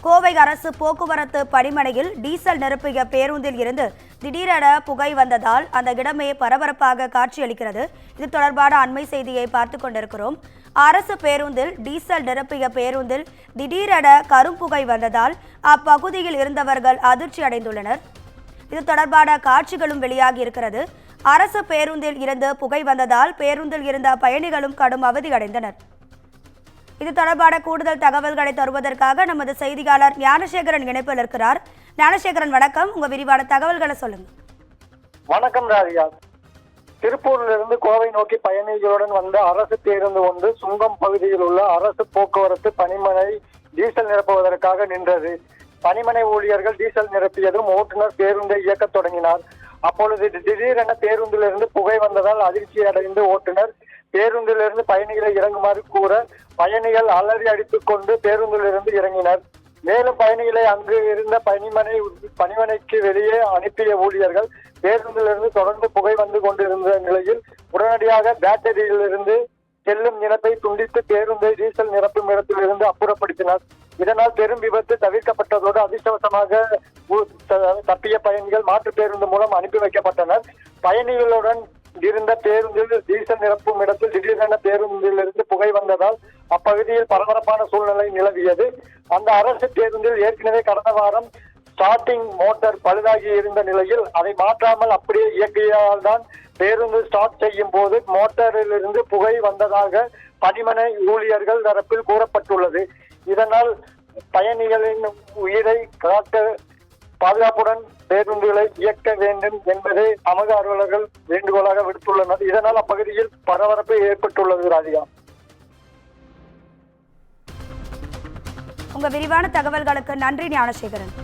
கோவை அரசு போக்குவரத்து பணிமனையில் டீசல் நிரப்பிய பேருந்தில் இருந்து திடீரென புகை வந்ததால் அந்த இடமே பரபரப்பாக காட்சியளிக்கிறது. இது தொடர்பான அண்மை செய்தியை பார்த்து கொண்டிருக்கிறோம். அரசு பேருந்தில் டீசல் நிரப்பிய பேருந்தில் திடீரென கரும்புகை வந்ததால் அப்பகுதியில் இருந்தவர்கள் அதிர்ச்சி அடைந்துள்ளனர். இது தொடர்பான காட்சிகளும் வெளியாகி இருக்கிறது. அரசு பேருந்தில் இருந்து புகை வந்ததால் பேருந்தில் இருந்த பயணிகளும் கடும் அவதி அடைந்தனர். இது தொடர்பான கூடுதல் தகவல்களை தருவதற்காக நமது செய்தியாளர் ஞானசேகரன் இணைப்பில் இருக்கிறார். ஞானசேகரன், வணக்கம். உங்க விரிவான தகவல்களை சொல்லுங்க. வணக்கம் ராதிகா. திருப்பூரிலிருந்து கோவை நோக்கி பயணிகளுடன் வந்த அரசு பேருந்து ஒன்று சுங்கம் பகுதியில் உள்ள அரசு போக்குவரத்து பணிமனை டீசல் நிரப்புவதற்காக நின்றது. பணிமனை ஊழியர்கள் டீசல் நிரப்பியதும் ஓட்டுநர் பேருந்தை இயக்கத் தொடங்கினார். அப்பொழுது திடீரென பேருந்திலிருந்து புகை வந்ததால் அதிர்ச்சி அடைந்து ஓட்டுநர் பேருந்திலிருந்து பயணிகளை இறங்குமாறு கூற பயணிகள் அலறி அடித்துக் கொண்டு பேருந்திலிருந்து இறங்கினர். மேலும் பயணிகளை அங்கு இருந்த பணிமனைக்கு வெளியே அனுப்பிய ஊழியர்கள் பேருந்திலிருந்து தொடர்ந்து புகை வந்து கொண்டிருந்த நிலையில் உடனடியாக பேட்டரியிலிருந்து செல்லும் இணைப்பை துண்டித்து பேருந்தை டீசல் நிரப்பும் இடத்திலிருந்து அப்புறப்படுத்தினர். இதனால் பெரும் விபத்து தவிர்க்கப்பட்டதோடு அதிர்ஷ்டவசமாக தப்பிய பயணிகள் மாற்று பேருந்து மூலம் அனுப்பி வைக்கப்பட்டனர். பயணிகளுடன் இருந்த பேருந்தில் டீசல் நிரப்பும் இடத்தில் திடீரென பேருந்திலிருந்து புகை வந்ததால் அப்பகுதியில் பரபரப்பான சூழ்நிலை நிலவியது. அந்த அரசு பேருந்தில் ஏற்கனவே கடந்த வாரம் ஸ்டார்டிங் மோட்டார் பழுதாகி இருந்த நிலையில் அதை மாற்றாமல் அப்படியே இயக்கியதால் தான் பேருந்து ஸ்டார்ட் செய்யும் போது மோட்டாரிலிருந்து புகை வந்ததாக பணிமனை ஊழியர்கள் தரப்பில் கூறப்பட்டுள்ளது. இதனால் பயணிகளின் உயிரை காக்க பாதுகாப்புடன் பேருந்துகளை இயக்க வேண்டும் என்பதை சமூக ஆர்வலர்கள் வேண்டுகோளாக விடுத்துள்ளனர். இதனால் அப்பகுதியில் பரபரப்பு ஏற்பட்டுள்ளது. ராதிகா, உங்க விரிவான தகவல்களுக்கு நன்றி ஞானசேகரன்.